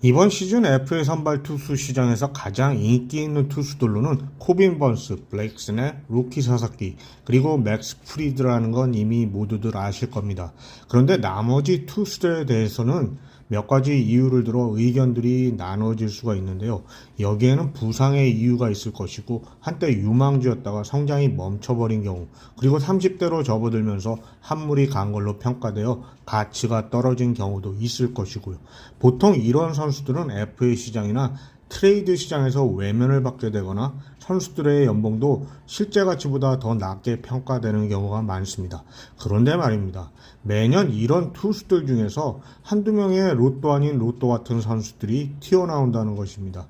이번 시즌 FA 선발 투수 시장에서 가장 인기 있는 투수들로는 코빈 번스, 블레이크 스넬, 루키 사사키, 그리고 맥스 프리드라는 건 이미 모두들 아실 겁니다. 그런데 나머지 투수들에 대해서는 몇 가지 이유를 들어 의견들이 나눠질 수가 있는데요. 여기에는 부상의 이유가 있을 것이고 한때 유망주였다가 성장이 멈춰버린 경우, 그리고 30대로 접어들면서 한물이 간 걸로 평가되어 가치가 떨어진 경우도 있을 것이고요. 보통 이런 선수들은 FA 시장이나 트레이드 시장에서 외면을 받게 되거나 선수들의 연봉도 실제 가치보다 더 낮게 평가되는 경우가 많습니다. 그런데 말입니다. 매년 이런 투수들 중에서 한두 명의 로또 아닌 로또 같은 선수들이 튀어나온다는 것입니다.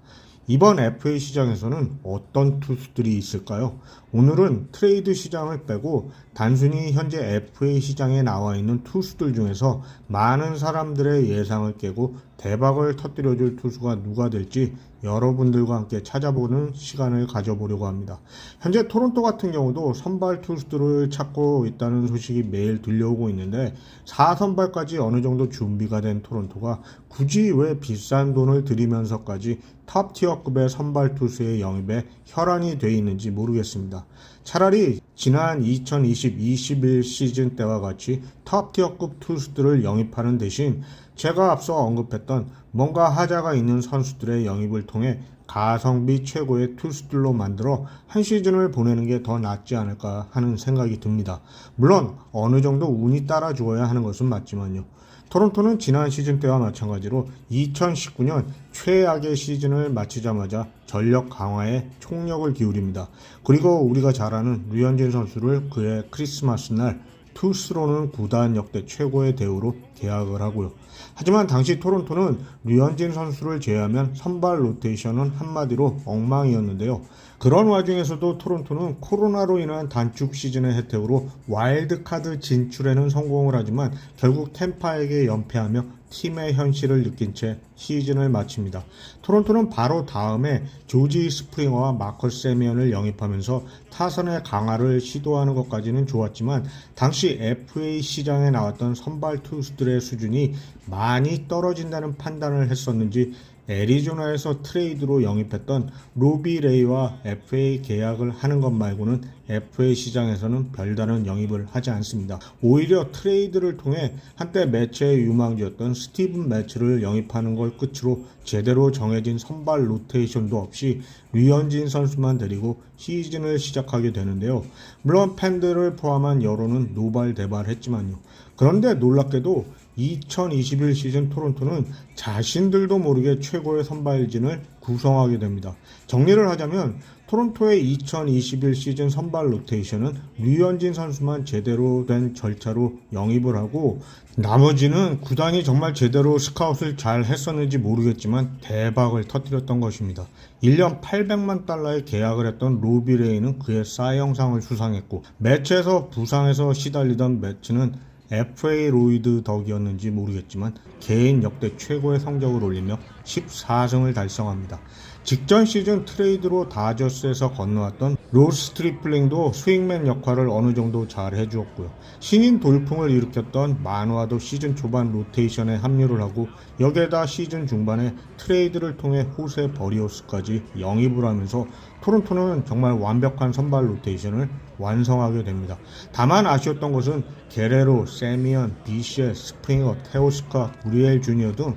이번 FA 시장에서는 어떤 투수들이 있을까요? 오늘은 트레이드 시장을 빼고 단순히 현재 FA 시장에 나와 있는 투수들 중에서 많은 사람들의 예상을 깨고 대박을 터뜨려줄 투수가 누가 될지 여러분들과 함께 찾아보는 시간을 가져보려고 합니다. 현재 토론토 같은 경우도 선발 투수들을 찾고 있다는 소식이 매일 들려오고 있는데 4선발까지 어느 정도 준비가 된 토론토가 굳이 왜 비싼 돈을 들이면서까지 탑티어급의 선발 투수의 영입에 혈안이 돼 있는지 모르겠습니다. 차라리 지난 2020-21 시즌 때와 같이 탑티어급 투수들을 영입하는 대신 제가 앞서 언급했던 뭔가 하자가 있는 선수들의 영입을 통해 가성비 최고의 투수들로 만들어 한 시즌을 보내는 게 더 낫지 않을까 하는 생각이 듭니다. 물론 어느 정도 운이 따라주어야 하는 것은 맞지만요. 토론토는 지난 시즌 때와 마찬가지로 2019년 최악의 시즌을 마치자마자 전력 강화에 총력을 기울입니다. 그리고 우리가 잘 아는 류현진 선수를 그의 크리스마스 날 투수로는 구단 역대 최고의 대우로 계약을 하고요. 하지만 당시 토론토는 류현진 선수를 제외하면 선발 로테이션은 한마디로 엉망이었는데요. 그런 와중에서도 토론토는 코로나로 인한 단축 시즌의 혜택으로 와일드카드 진출에는 성공을 하지만 결국 템파에게 연패하며 팀의 현실을 느낀 채 시즌을 마칩니다. 토론토는 바로 다음에 조지 스프링어와 마커스 세미언을 영입하면서 타선의 강화를 시도하는 것까지는 좋았지만 당시 FA 시장에 나왔던 선발 투수들의 수준이 많이 떨어진다는 판단을 했었는지 애리조나에서 트레이드로 영입했던 로비 레이와 FA 계약을 하는 것 말고는 FA 시장에서는 별다른 영입을 하지 않습니다. 오히려 트레이드를 통해 한때 매체의 유망주였던 스티븐 매츠를 영입하는 걸 끝으로 제대로 정해진 선발 로테이션도 없이 류현진 선수만 데리고 시즌을 시작하게 되는데요. 물론 팬들을 포함한 여론은 노발대발했지만요. 그런데 놀랍게도 2021 시즌 토론토는 자신들도 모르게 최고의 선발진을 구성하게 됩니다. 정리를 하자면 토론토의 2021 시즌 선발 로테이션은 류현진 선수만 제대로 된 절차로 영입을 하고 나머지는 구단이 정말 제대로 스카웃을 잘 했었는지 모르겠지만 대박을 터뜨렸던 것입니다. 1년 800만 달러의 계약을 했던 로비 레이는 그의 사이영상을 수상했고 매체에서 부상에서 시달리던 매츠는 FA 로이드 덕이었는지 모르겠지만 개인 역대 최고의 성적을 올리며 14승을 달성합니다. 직전 시즌 트레이드로 다저스에서 건너왔던 로스 트리플링도 스윙맨 역할을 어느 정도 잘 해주었고요. 신인 돌풍을 일으켰던 마누아도 시즌 초반 로테이션에 합류를 하고 여기에다 시즌 중반에 트레이드를 통해 호세 버리오스까지 영입을 하면서 토론토는 정말 완벽한 선발 로테이션을 완성하게 됩니다. 다만 아쉬웠던 것은 게레로, 세미언, 비시에, 스프링어, 테오스카, 우리엘 주니어 등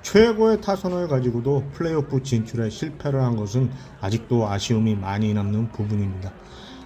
최고의 타선을 가지고도 플레이오프 진출에 실패를 한 것은 아직도 아쉬움이 많이 남는 부분입니다.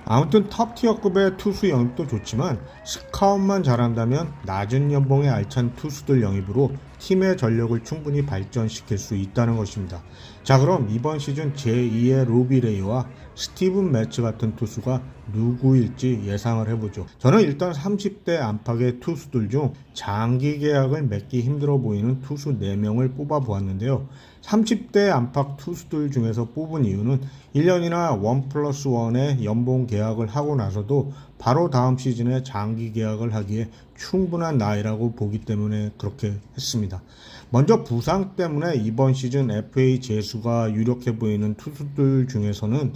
아무튼 탑티어급의 투수 영입도 좋지만 스카웃만 잘한다면 낮은 연봉의 알찬 투수들 영입으로 팀의 전력을 충분히 발전시킬 수 있다는 것입니다. 자, 그럼 이번 시즌 제2의 로비 레이와 스티븐 매츠 같은 투수가 누구일지 예상을 해보죠. 저는 일단 30대 안팎의 투수들 중 장기 계약을 맺기 힘들어 보이는 투수 4명을 뽑아보았는데요. 30대 안팎 투수들 중에서 뽑은 이유는 1년이나 1+1의 연봉 계약을 하고 나서도 바로 다음 시즌에 장기 계약을 하기에 충분한 나이라고 보기 때문에 그렇게 했습니다. 먼저 부상 때문에 이번 시즌 FA 재수가 유력해 보이는 투수들 중에서는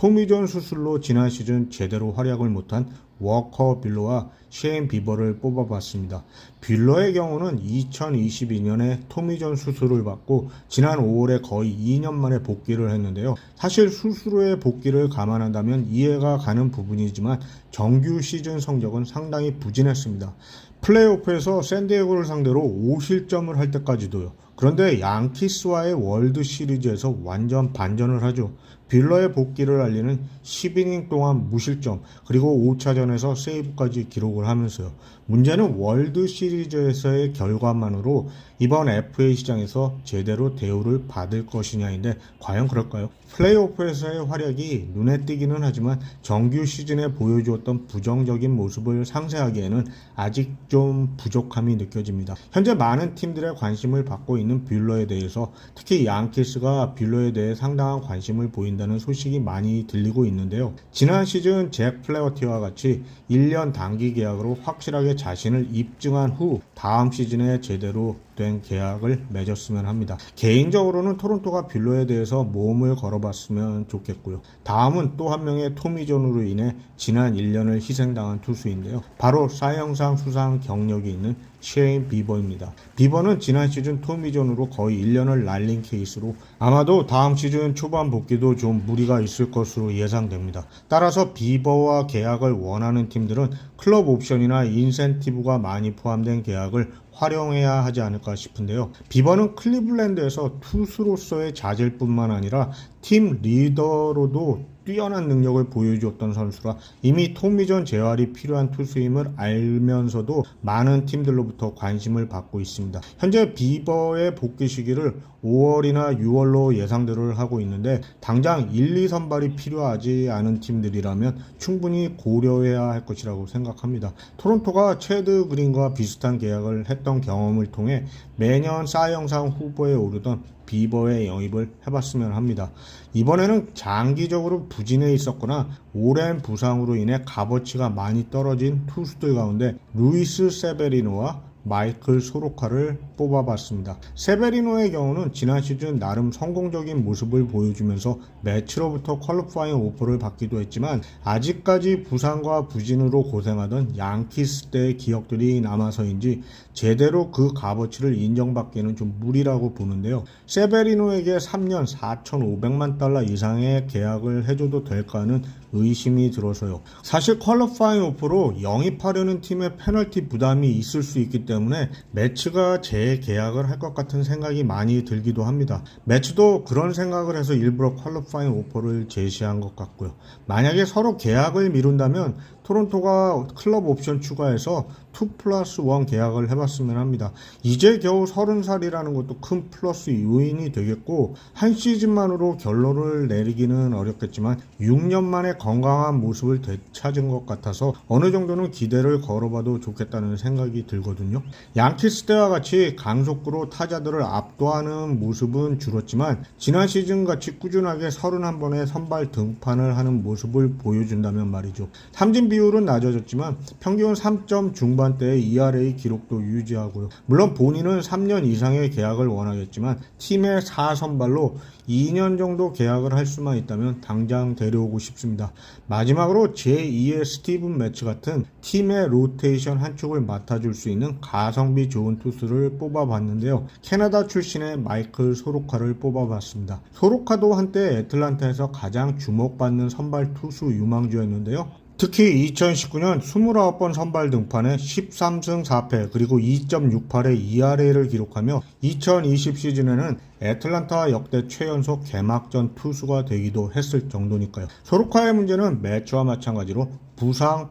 토미존 수술로 지난 시즌 제대로 활약을 못한 워커 빌러와 셰인 비버를 뽑아봤습니다. 빌러의 경우는 2022년에 토미존 수술을 받고 지난 5월에 거의 2년 만에 복귀를 했는데요. 사실 수술 후의 복귀를 감안한다면 이해가 가는 부분이지만 정규 시즌 성적은 상당히 부진했습니다. 플레이오프에서 샌디에고를 상대로 5실점을 할 때까지도요. 그런데 양키스와의 월드 시리즈에서 완전 반전을 하죠. 빌러의 복귀를 알리는 10이닝 동안 무실점, 그리고 5차전에서 세이브까지 기록을 하면서요. 문제는 월드 시리즈에서의 결과만으로 이번 FA 시장에서 제대로 대우를 받을 것이냐인데 과연 그럴까요? 플레이오프에서의 활약이 눈에 띄기는 하지만 정규 시즌에 보여주었던 부정적인 모습을 상쇄하기에는 아직 좀 부족함이 느껴집니다. 현재 많은 팀들의 관심을 받고 있는 빌러에 대해서 특히 양키스가 빌러에 대해 상당한 관심을 보인다는 소식이 많이 들리고 있는데요. 지난 시즌 잭 플래어티와 같이 1년 단기 계약으로 확실하게 자신을 입증한 후 다음 시즌에 제대로 된 계약을 맺었으면 합니다. 개인적으로는 토론토가 빌러에 대해서 모험을 걸어봤으면 좋겠고요. 다음은 또 한 명의 토미존으로 인해 지난 1년을 희생당한 투수인데요. 바로 사이영상 수상 경력이 있는 셰인 비버입니다. 비버는 지난 시즌 토미존으로 거의 1년을 날린 케이스로 아마도 다음 시즌 초반 복귀도 좀 무리가 있을 것으로 예상됩니다. 따라서 비버와 계약을 원하는 팀들은 클럽 옵션이나 인센티브가 많이 포함된 계약을 활용해야 하지 않을까 싶은데요. 비버는 클리블랜드에서 투수로서의 자질뿐만 아니라 팀 리더로도 뛰어난 능력을 보여주었던 선수라 이미 토미존 재활이 필요한 투수임을 알면서도 많은 팀들로부터 관심을 받고 있습니다. 현재 비버의 복귀 시기를 5월이나 6월로 예상들을 하고 있는데 당장 1, 2선발이 필요하지 않은 팀들이라면 충분히 고려해야 할 것이라고 생각합니다. 토론토가 체드 그린과 비슷한 계약을 했던 경험을 통해 매년 사이영상 후보에 오르던 비버의 영입을 해봤으면 합니다. 이번에는 장기적으로 부진해 있었거나 오랜 부상으로 인해 값어치가 많이 떨어진 투수들 가운데 루이스 세베리노와 마이클 소로카를 뽑아봤습니다. 세베리노의 경우는 지난 시즌 나름 성공적인 모습을 보여주면서 매치로부터 퀄리파잉 오퍼를 받기도 했지만 아직까지 부상과 부진으로 고생하던 양키스 때의 기억들이 남아서인지 제대로 그 값어치를 인정받기에는 좀 무리라고 보는데요. 세베리노에게 3년 4,500만 달러 이상의 계약을 해줘도 될까 하는 의심이 들어서요. 사실 퀄리파잉 오퍼로 영입하려는 팀의 페널티 부담이 있을 수 있기 때문에 매치가 재계약을 할 것 같은 생각이 많이 들기도 합니다. 매치도 그런 생각을 해서 일부러 퀄리파잉 오퍼를 제시한 것 같고요. 만약에 서로 계약을 미룬다면 토론토가 클럽 옵션 추가해서 2+1 계약을 해봤으면 합니다. 이제 겨우 30살이라는 것도 큰 플러스 요인이 되겠고 한 시즌만으로 결론을 내리기는 어렵겠지만 6년 만에 건강한 모습을 되찾은 것 같아서 어느 정도는 기대를 걸어봐도 좋겠다는 생각이 들거든요. 양키스 때와 같이 강속구로 타자들을 압도하는 모습은 줄었지만 지난 시즌같이 꾸준하게 31번의 선발 등판을 하는 모습을 보여준다면 말이죠. 삼진 비율은 낮아졌지만 평균 3점 중반대의 ERA 기록도 유지하고요. 물론 본인은 3년 이상의 계약을 원하겠지만 팀의 4선발로 2년 정도 계약을 할 수만 있다면 당장 데려오고 싶습니다. 마지막으로 제2의 스티븐 매치 같은 팀의 로테이션 한 축을 맡아줄 수 있는 가성비 좋은 투수를 뽑아봤는데요. 캐나다 출신의 마이클 소로카를 뽑아봤습니다. 소로카도 한때 애틀란타에서 가장 주목받는 선발 투수 유망주였는데요. 특히 2019년 29번 선발 등판에 13승 4패 그리고 2.68의 ERA를 기록하며 2020 시즌에는 애틀란타 역대 최연소 개막전 투수가 되기도 했을 정도니까요. 소로카의 문제는 매치와 마찬가지로 부상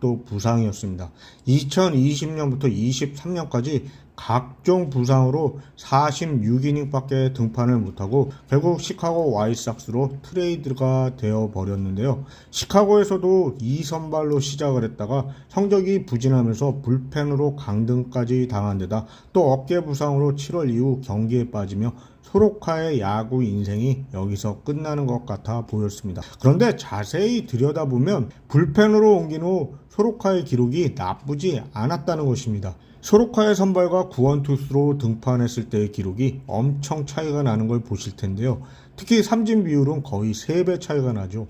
또 부상이었습니다. 2020년부터 23년까지 각종 부상으로 46이닝밖에 등판을 못하고 결국 시카고 와이삭스로 트레이드가 되어버렸는데요. 시카고에서도 2선발로 시작을 했다가 성적이 부진하면서 불펜으로 강등까지 당한 데다 또 어깨 부상으로 7월 이후 경기에 빠지며 소로카의 야구 인생이 여기서 끝나는 것 같아 보였습니다. 그런데 자세히 들여다보면 불펜으로 옮긴 후 소로카의 기록이 나쁘지 않았다는 것입니다. 소로카의 선발과 구원투수로 등판했을 때의 기록이 엄청 차이가 나는 걸 보실 텐데요. 특히 삼진 비율은 거의 3배 차이가 나죠.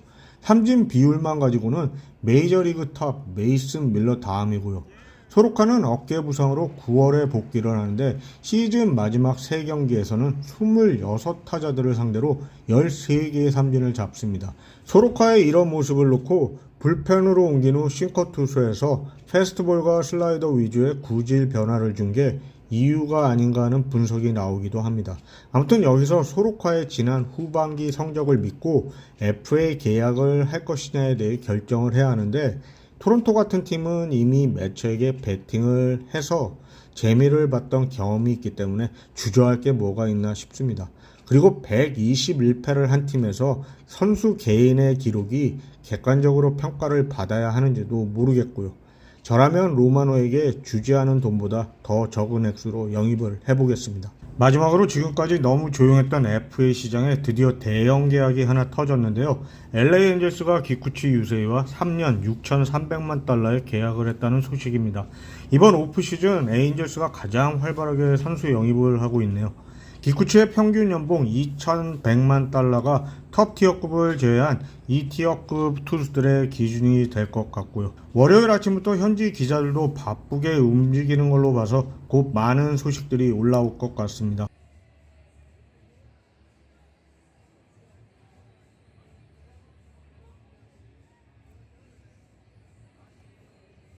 삼진 비율만 가지고는 메이저리그 탑 메이슨 밀러 다음이고요. 소로카는 어깨 부상으로 9월에 복귀를 하는데 시즌 마지막 3경기에서는 26타자들을 상대로 13개의 삼진을 잡습니다. 소로카의 이런 모습을 놓고 불펜으로 옮긴 후 싱커 투수에서 패스트볼과 슬라이더 위주의 구질 변화를 준 게 이유가 아닌가 하는 분석이 나오기도 합니다. 아무튼 여기서 소로카의 지난 후반기 성적을 믿고 FA 계약을 할 것이냐에 대해 결정을 해야 하는데 토론토 같은 팀은 이미 매체에게 배팅을 해서 재미를 봤던 경험이 있기 때문에 주저할 게 뭐가 있나 싶습니다. 그리고 121패를 한 팀에서 선수 개인의 기록이 객관적으로 평가를 받아야 하는지도 모르겠고요. 저라면 로마노에게 주지 않은 돈보다 더 적은 액수로 영입을 해보겠습니다. 마지막으로 지금까지 너무 조용했던 FA 시장에 드디어 대형 계약이 하나 터졌는데요. LA 엔젤스가 기쿠치 유세이와 3년 6,300만 달러의 계약을 했다는 소식입니다. 이번 오프시즌 에인절스가 가장 활발하게 선수 영입을 하고 있네요. 기쿠치의 평균 연봉 2,100만 달러가 톱티어급을 제외한 2티어급 투수들의 기준이 될 것 같고요. 월요일 아침부터 현지 기자들도 바쁘게 움직이는 걸로 봐서 곧 많은 소식들이 올라올 것 같습니다.